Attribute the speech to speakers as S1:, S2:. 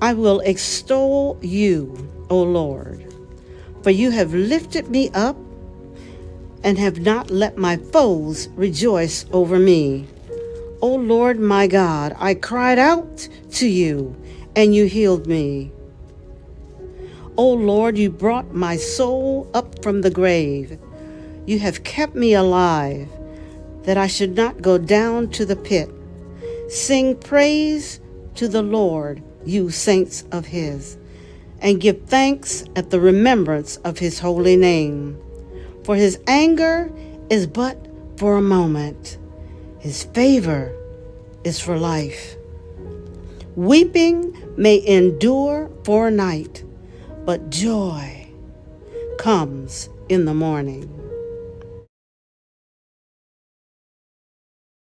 S1: I will extol you, O Lord, for you have lifted me up and have not let my foes rejoice over me. O Lord my God, I cried out to you, and you healed me. O Lord, you brought my soul up from the grave. You have kept me alive, that I should not go down to the pit. Sing praise to the Lord, you saints of his, and give thanks at the remembrance of his holy name. For his anger is but for a moment. His favor is for life. Weeping may endure for a night, but joy comes in the morning.